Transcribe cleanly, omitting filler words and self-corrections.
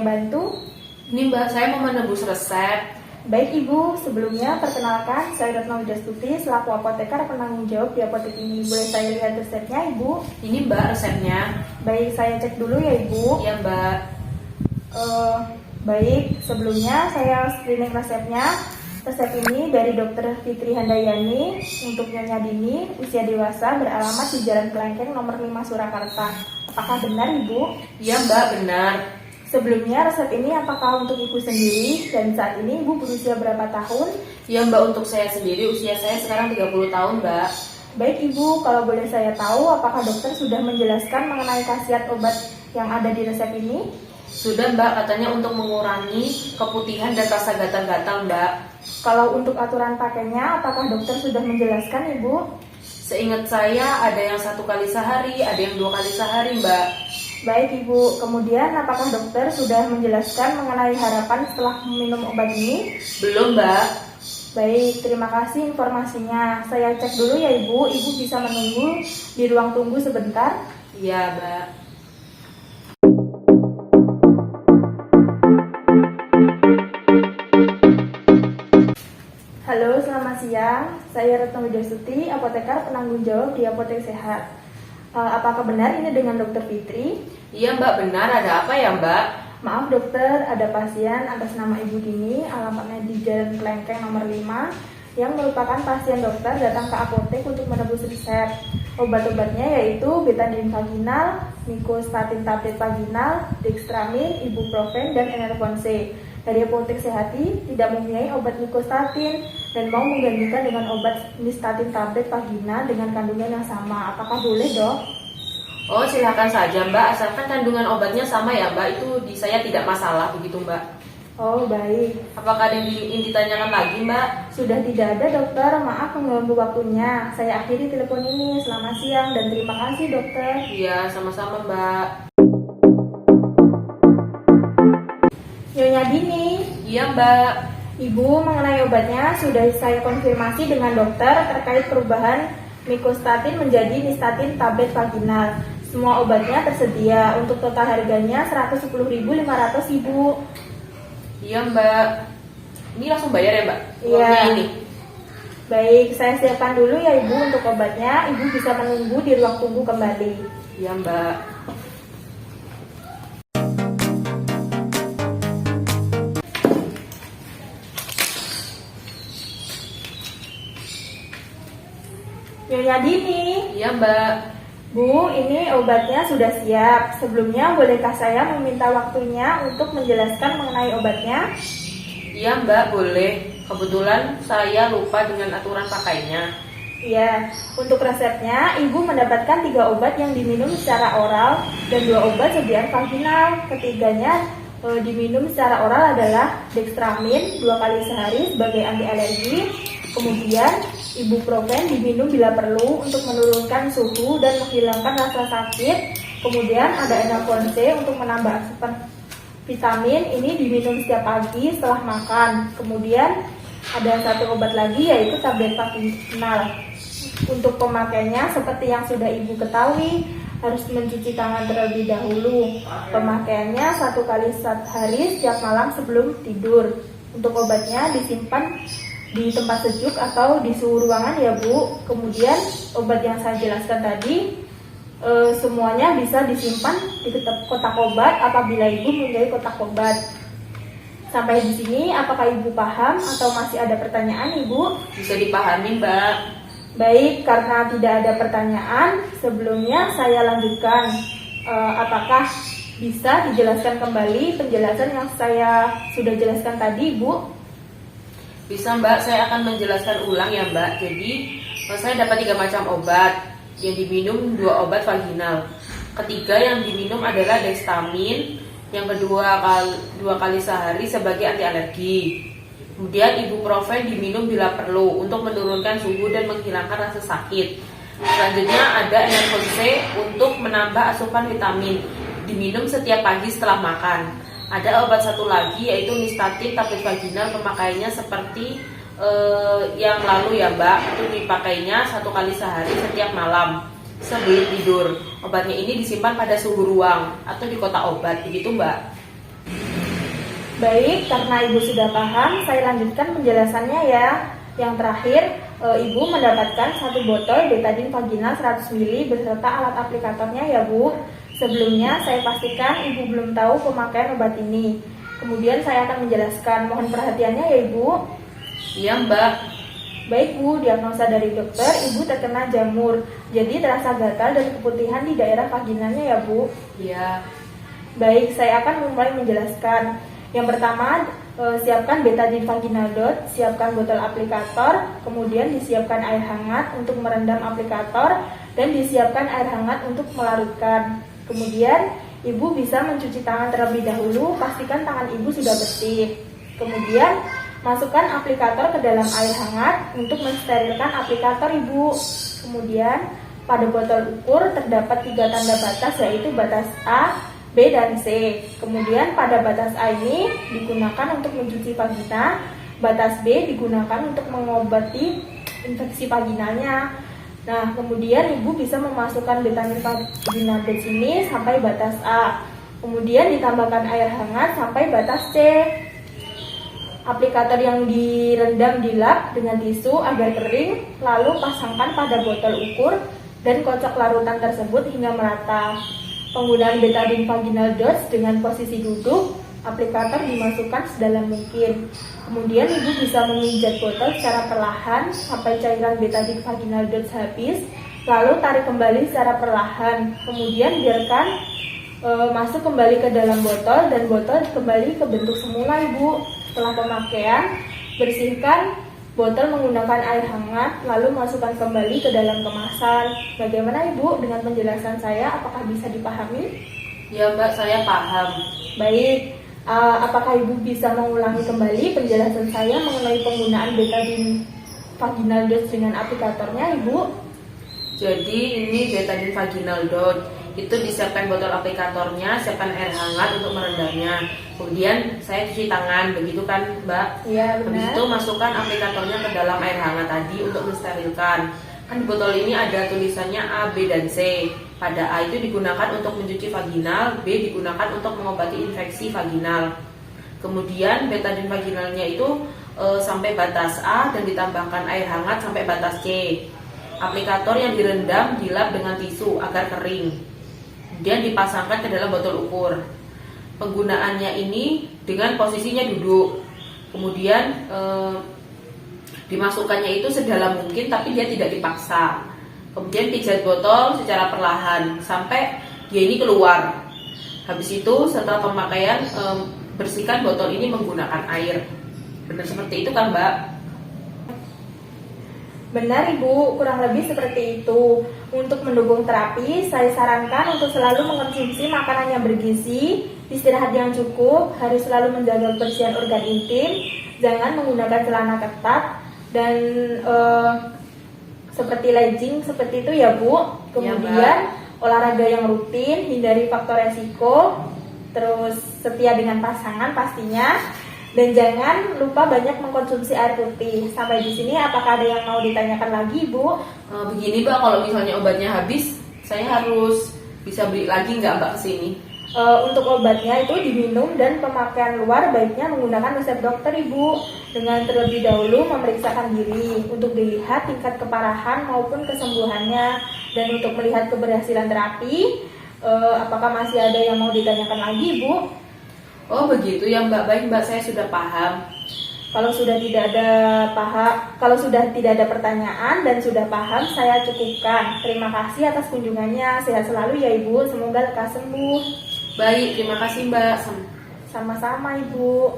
saya bantu? Ini Mbak, saya mau menebus resep. Baik Ibu, sebelumnya perkenalkan saya Retno Widastuti selaku apoteker penanggung jawab di apotek ini. Boleh saya lihat resepnya Ibu? Ini Mbak resepnya. Baik, saya cek dulu ya Ibu. Iya Mbak. Baik, sebelumnya saya screening resepnya. Resep ini dari Dr. Fitri Handayani untuk Nyonya Dini, usia dewasa, beralamat di Jalan Kelengkeng nomor 5 Surakarta. Apakah benar Ibu? Iya Mbak, benar. Sebelumnya resep ini apakah untuk Ibu sendiri dan saat ini Ibu berusia berapa tahun? Iya Mbak, untuk saya sendiri usia saya sekarang 30 tahun Mbak. Baik Ibu, kalau boleh saya tahu apakah dokter sudah menjelaskan mengenai khasiat obat yang ada di resep ini? Sudah Mbak, katanya untuk mengurangi keputihan dan rasa gatal-gatal Mbak. Kalau untuk aturan pakainya, apakah dokter sudah menjelaskan Ibu? Seingat saya ada yang 1 kali sehari, ada yang 2 kali sehari Mbak. Baik Ibu, kemudian apakah dokter sudah menjelaskan mengenai harapan setelah minum obat ini? Belum Mbak. Baik, terima kasih informasinya. Saya cek dulu ya Ibu, Ibu bisa menunggu di ruang tunggu sebentar. Iya Mbak. Halo, selamat siang. Saya Retno Widastuti, apoteker penanggung jawab di Apotek Sehat. Apakah benar ini dengan Dokter Fitri? Iya Mbak, benar. Ada apa ya Mbak? Maaf dokter, ada pasien atas nama Ibu Dini, alamatnya di Jalan Kelengkeng nomor 5, yang merupakan pasien dokter datang ke apotek untuk menebus resep. Obat-obatnya yaitu betadine vaginal, myostatin tablet vaginal, dextramin, ibuprofen, dan enervon C. Dari Apotek Sehati tidak mempunyai obat myostatin dan mau menggantikan dengan obat nystatin tablet vaginal dengan kandungan yang sama. Apakah boleh dok? Oh silakan saja Mbak, asalkan kandungan obatnya sama ya Mbak, itu di saya tidak masalah begitu Mbak. Oh baik. Apakah ada yang ingin ditanyakan lagi Mbak? Sudah tidak ada dokter, maaf mengganggu waktunya. Saya akhiri telepon ini. Selamat siang dan terima kasih dokter. Iya sama-sama Mbak. Nyonya Dini. Iya Mbak. Ibu mengenai obatnya sudah saya konfirmasi dengan dokter terkait perubahan myostatin menjadi nystatin tablet vaginal. Semua obatnya tersedia. Untuk total harganya 110.500 Ibu. Iya Mbak. Ini langsung bayar ya Mbak? Iya. Ini. Baik, saya siapkan dulu ya Ibu untuk obatnya. Ibu bisa menunggu di ruang tunggu kembali. Iya Mbak. Nyonya Dini. Iya Mbak. Bu, ini obatnya sudah siap. Sebelumnya bolehkah saya meminta waktunya untuk menjelaskan mengenai obatnya? Iya Mbak, boleh. Kebetulan saya lupa dengan aturan pakainya. Iya, untuk resepnya Ibu mendapatkan 3 obat yang diminum secara oral dan 2 obat sediaan vaginal. Ketiganya diminum secara oral adalah dextramin 2 kali sehari sebagai anti alergi. Kemudian ibuprofen diminum bila perlu untuk menurunkan suhu dan menghilangkan rasa sakit. Kemudian ada enervon C untuk menambah asupan vitamin, ini diminum setiap pagi setelah makan. Kemudian ada 1 obat lagi yaitu tablet vaginal. Untuk pemakaiannya seperti yang sudah Ibu ketahui, harus mencuci tangan terlebih dahulu. Pemakaiannya 1 kali sehari setiap malam sebelum tidur. Untuk obatnya disimpan di tempat sejuk atau di suhu ruangan ya Bu. Kemudian obat yang saya jelaskan tadi semuanya bisa disimpan di kotak obat apabila Ibu mempunyai kotak obat. Sampai di sini apakah Ibu paham atau masih ada pertanyaan Ibu? Bisa dipahami Mbak. Baik, karena tidak ada pertanyaan, sebelumnya saya lanjutkan. Apakah bisa dijelaskan kembali penjelasan yang saya sudah jelaskan tadi Ibu? Bisa Mbak, saya akan menjelaskan ulang ya Mbak. Jadi saya dapat 3 macam obat. Yang diminum 2 obat vaginal. Ketiga yang diminum adalah dextramin. Yang kedua 2 kali sehari sebagai anti alergi. Kemudian ibuprofen diminum bila perlu untuk menurunkan suhu dan menghilangkan rasa sakit. Selanjutnya ada enervon C untuk menambah asupan vitamin. Diminum setiap pagi setelah makan. Ada obat 1 lagi yaitu nystatin tablet vaginal, pemakaiannya seperti yang lalu ya Mbak. Itu dipakainya 1 kali sehari setiap malam sebelum tidur. Obatnya ini disimpan pada suhu ruang atau di kotak obat, begitu Mbak. Baik, karena Ibu sudah paham, saya lanjutkan penjelasannya ya. Yang terakhir, Ibu mendapatkan satu botol betadine vaginal 100 ml beserta alat aplikatornya ya Bu. Sebelumnya saya pastikan Ibu belum tahu pemakaian obat ini. Kemudian saya akan menjelaskan, mohon perhatiannya ya Ibu. Iya Mbak. Baik Bu, diagnosa dari dokter, Ibu terkena jamur. Jadi terasa gatal dan keputihan di daerah vaginalnya ya Bu. Iya. Baik, saya akan mulai menjelaskan. Yang pertama, siapkan betadine vaginal dot, siapkan botol aplikator, kemudian disiapkan air hangat untuk merendam aplikator, dan disiapkan air hangat untuk melarutkan. Kemudian, Ibu bisa mencuci tangan terlebih dahulu, pastikan tangan Ibu sudah bersih. Kemudian, masukkan aplikator ke dalam air hangat untuk mensterilkan aplikator Ibu. Kemudian, pada botol ukur terdapat 3 tanda batas, yaitu batas A, B, dan C. Kemudian pada batas A ini digunakan untuk mencuci vagina, batas B digunakan untuk mengobati infeksi vaginalnya. Nah, kemudian Ibu bisa memasukkan betadine vaginal dot ini sampai batas A. Kemudian ditambahkan air hangat sampai batas C. Aplikator yang direndam dilap dengan tisu agar kering, lalu pasangkan pada botol ukur dan kocok larutan tersebut hingga merata. Penggunaan betadine vaginal dot dengan posisi duduk, aplikator dimasukkan sedalam mungkin. Kemudian Ibu bisa memijat botol secara perlahan sampai cairan betadine vaginal dot habis, lalu tarik kembali secara perlahan. Kemudian biarkan masuk kembali ke dalam botol dan botol kembali ke bentuk semula Ibu. Setelah pemakaian, bersihkan botol menggunakan air hangat, lalu masukkan kembali ke dalam kemasan. Bagaimana Ibu dengan penjelasan saya? Apakah bisa dipahami? Ya Mbak, saya paham. Baik, apakah Ibu bisa mengulangi kembali penjelasan saya mengenai penggunaan betadine vaginal dot dengan aplikatornya Ibu? Jadi ini betadine vaginal dot. Itu disiapkan botol aplikatornya, siapkan air hangat untuk merendamnya. Kemudian saya cuci tangan, begitu kan Mbak? Iya, Habis benar. itu masukkan aplikatornya ke dalam air hangat tadi untuk mensterilkan. Kan di botol ini ada tulisannya A, B, dan C. Pada A itu digunakan untuk mencuci vaginal, B digunakan untuk mengobati infeksi vaginal. Kemudian betadine vaginalnya itu sampai batas A dan ditambahkan air hangat sampai batas C. Aplikator yang direndam dilap dengan tisu agar kering. Kemudian dipasangkan ke dalam botol ukur. Penggunaannya ini dengan posisinya duduk. Kemudian dimasukkannya itu sedalam mungkin, tapi dia tidak dipaksa. Kemudian pijat botol secara perlahan sampai dia ini keluar. Habis itu setelah pemakaian bersihkan botol ini menggunakan air. Benar seperti itu kan Mbak? Benar Ibu, kurang lebih seperti itu. Untuk mendukung terapi, saya sarankan untuk selalu mengonsumsi makanan yang bergizi, istirahat yang cukup, harus selalu menjaga kebersihan organ intim, jangan menggunakan celana ketat, dan seperti legging seperti itu ya Bu. Kemudian olahraga yang rutin, hindari faktor resiko, terus setia dengan pasangan pastinya. Dan jangan lupa banyak mengkonsumsi air putih. Sampai di sini apakah ada yang mau ditanyakan lagi, Bu? Begini Mbak, kalau misalnya obatnya habis, saya harus bisa beli lagi nggak Mbak kesini? Untuk obatnya itu diminum dan pemakaian luar baiknya menggunakan resep dokter Ibu. Dengan terlebih dahulu memeriksakan diri untuk dilihat tingkat keparahan maupun kesembuhannya. Dan untuk melihat keberhasilan terapi, apakah masih ada yang mau ditanyakan lagi, Bu? Oh begitu ya Mbak, baik Mbak, saya sudah paham. Kalau sudah tidak ada pertanyaan dan sudah paham, saya cukupkan. Terima kasih atas kunjungannya. Sehat selalu ya Ibu, semoga lekas sembuh. Baik, terima kasih Mbak. Sama-sama Ibu.